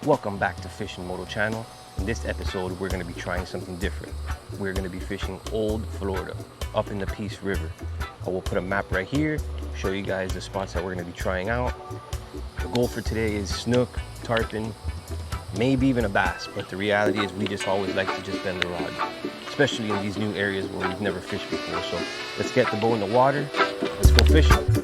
Welcome back to Fish and Moto channel. In this episode, we're going to be trying something different. We're going to be fishing Old Florida up in the Peace River. I will put a map right here, show you guys the spots that we're going to be trying out. The goal for today is snook, tarpon, maybe even a bass, but the reality is we just always like to just bend the rod, especially in these new areas where we've never fished before. So let's get the boat in the water, let's go fishing.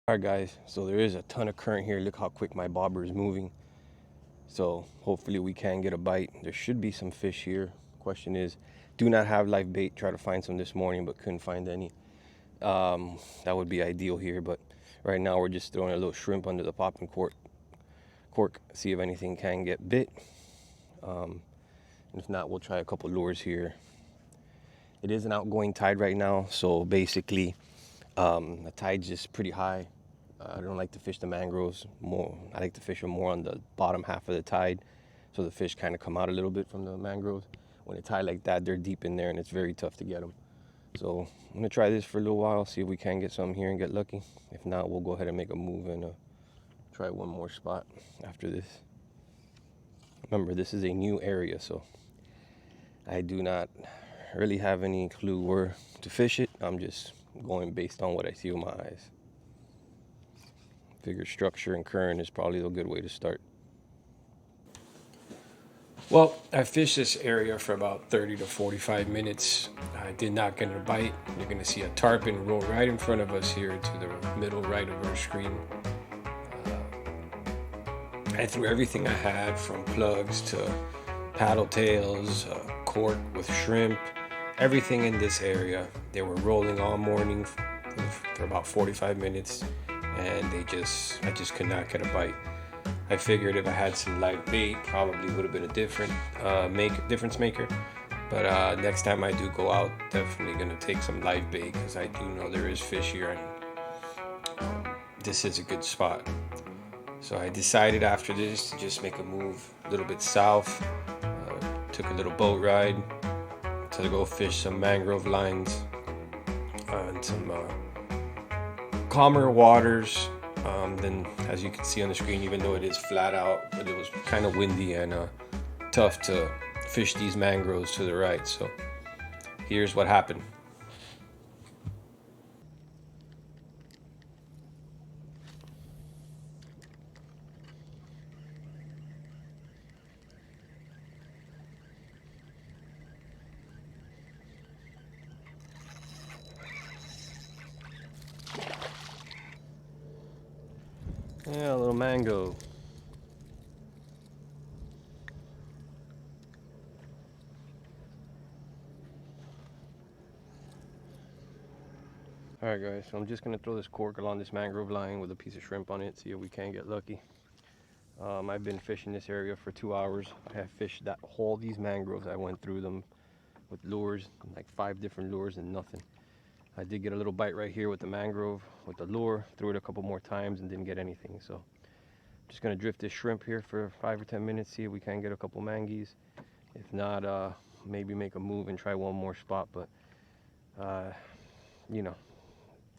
Alright guys, so there is a ton of current here. Look how quick my bobber is moving. So hopefully we can get a bite. There should be some fish here. Question is, do not have live bait. Try to find some this morning but couldn't find any. That would be ideal here, but right now we're just throwing a little shrimp under the popping cork, see if anything can get bit. If not, we'll try a couple lures here. It is an outgoing tide right now, so basically the tide's just pretty high. I don't like to fish the mangroves more. I like to fish them more on the bottom half of the tide, so the fish kind of come out a little bit from the mangroves. When it's high like that, they're deep in there and it's very tough to get them. So I'm gonna try this for a little while, see if we can get some here and get lucky. If not, we'll go ahead and make a move and try one more spot after this. Remember, this is a new area, so I do not really have any clue where to fish it. I'm just going based on what I see with my eyes. Figure structure and current is probably a good way to start. Well, I fished this area for about 30 to 45 minutes. I did not get a bite. You're going to see a tarpon roll right in front of us here to the middle right of our screen. I threw everything I had, from plugs to paddle tails, cork with shrimp, everything in this area. They were rolling all morning for about 45 minutes, and I just could not get a bite. I figured if I had some live bait, probably would have been a difference maker. But next time I do go out, definitely going to take some live bait, because I do know there is fish here, and this is a good spot. So I decided after this to just make a move a little bit south. Took a little boat ride to go fish some mangrove lines and some calmer waters. Then, as you can see on the screen, even though it is flat out, but it was kind of windy and tough to fish these mangroves to the right. So here's what happened. Yeah, a little mango. Alright guys, so I'm just going to throw this cork along this mangrove line with a piece of shrimp on it, see if we can get lucky. I've been fishing this area for 2 hours. I have fished all these mangroves. I went through them with lures, like 5 different lures, and nothing. I did get a little bite right here with the mangrove, with the lure, threw it a couple more times and didn't get anything. So I'm just going to drift this shrimp here for 5 or 10 minutes, see if we can get a couple mangies. If not, maybe make a move and try one more spot. But you know,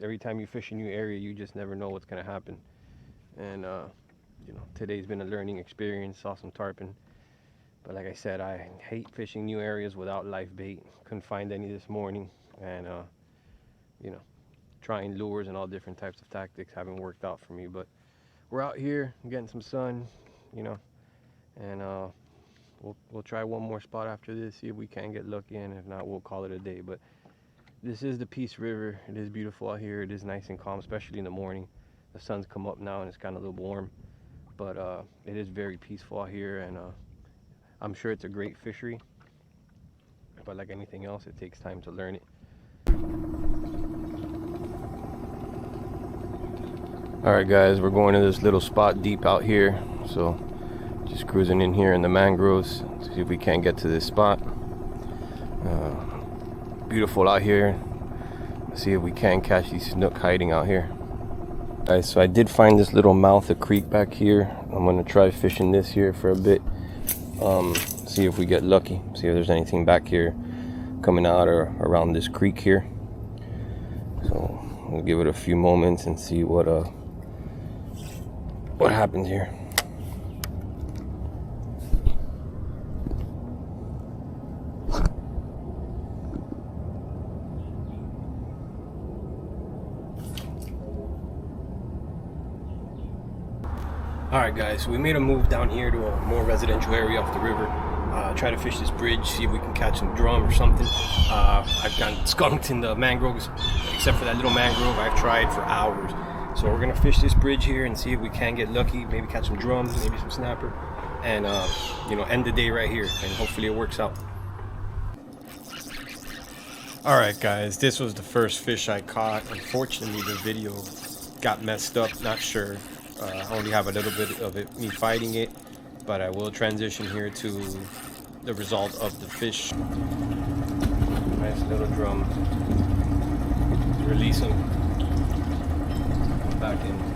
every time you fish a new area, you just never know what's going to happen. And you know, today's been a learning experience. Saw some tarpon, but like I said, I hate fishing new areas without live bait. Couldn't find any this morning, and you know, trying lures and all different types of tactics haven't worked out for me. But we're out here getting some sun, you know, and we'll try one more spot after this, see if we can get lucky, and if not, we'll call it a day. But this is the Peace River. It is beautiful out here. It is nice and calm, especially in the morning. The sun's come up now and it's kind of a little warm, but it is very peaceful out here, and I'm sure it's a great fishery, but like anything else, it takes time to learn it. All right, guys, we're going to this little spot deep out here, so just cruising in here in the mangroves to see if we can't get to this spot. Beautiful out here. Let's see if we can catch these snook hiding out here. Guys, so I did find this little mouth of creek back here. I'm gonna try fishing this here for a bit. See if we get lucky. See if there's anything back here coming out or around this creek here. So we'll give it a few moments and see what happens here. Alright guys, so we made a move down here to a more residential area off the river. Try to fish this bridge, see if we can catch some drum or something. I've gotten skunked in the mangroves, except for that little mangrove. I've tried for hours. So we're gonna fish this bridge here and see if we can get lucky, maybe catch some drums, maybe some snapper, and you know, end the day right here, and hopefully it works out. Alright guys, this was the first fish I caught. Unfortunately the video got messed up, not sure. I only have a little bit of it, me fighting it, but I will transition here to the result of the fish. Nice little drum. Release him. Back in.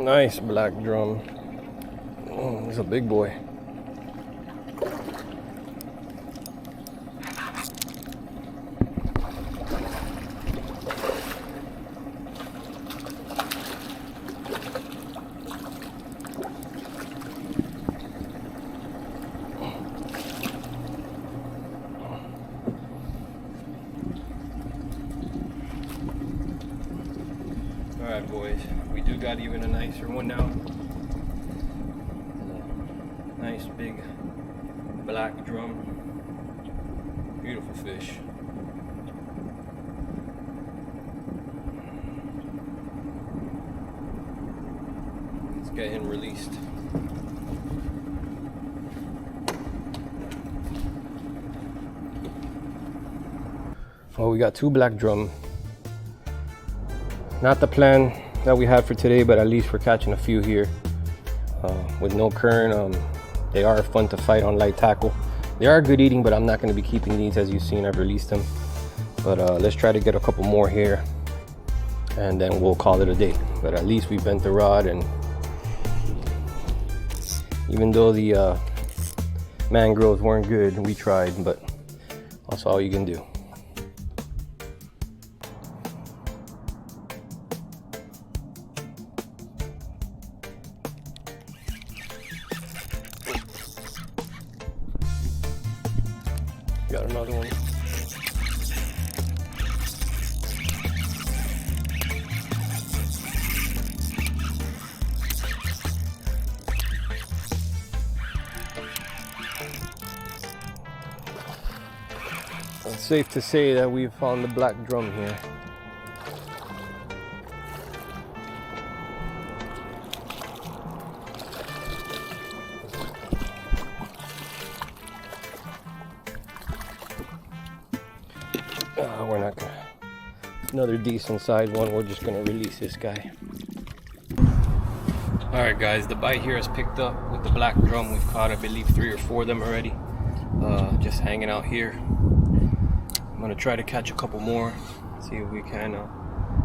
Nice black drum. Oh, he's a big boy. Alright boys, we do got even a nicer one now. Nice big black drum. Beautiful fish. Let's get him released. Well, we got two black drum. Not the plan that we had for today, but at least we're catching a few here with no current. They are fun to fight on light tackle. They are good eating, but I'm not going to be keeping these. As you've seen, I've released them. But let's try to get a couple more here, and then we'll call it a day. But at least we bent the rod, and even though the mangroves weren't good, we tried, but that's all you can do. Got another one. It's safe to say that we've found the black drum here. We're not gonna, another decent sized one, we're just gonna release this guy. Alright guys, the bite here has picked up with the black drum. We've caught I believe 3 or 4 of them already, just hanging out here. I'm gonna try to catch a couple more, see if we can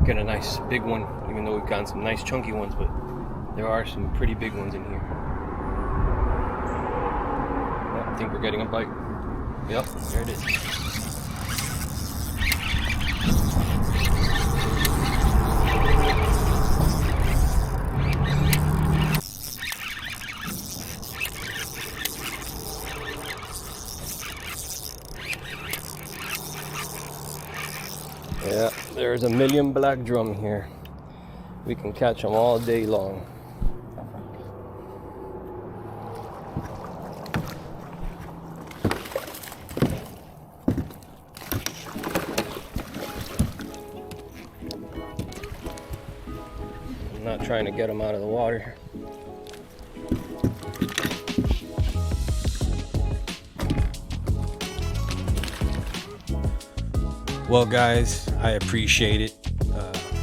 get a nice big one, even though we've gotten some nice chunky ones, but there are some pretty big ones in here. I think we're getting a bite. Yep, there it is. There's a million black drum here. We can catch them all day long. I'm not trying to get them out of the water. Well, guys, I appreciate it.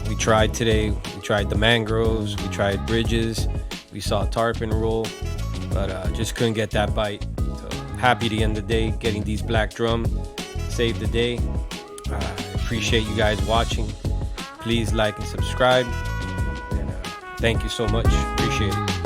We tried today. We tried the mangroves. We tried bridges. We saw tarpon roll, but just couldn't get that bite. So happy to end the day getting these black drum. Saved the day. Appreciate you guys watching. Please like and subscribe. And thank you so much. Appreciate it.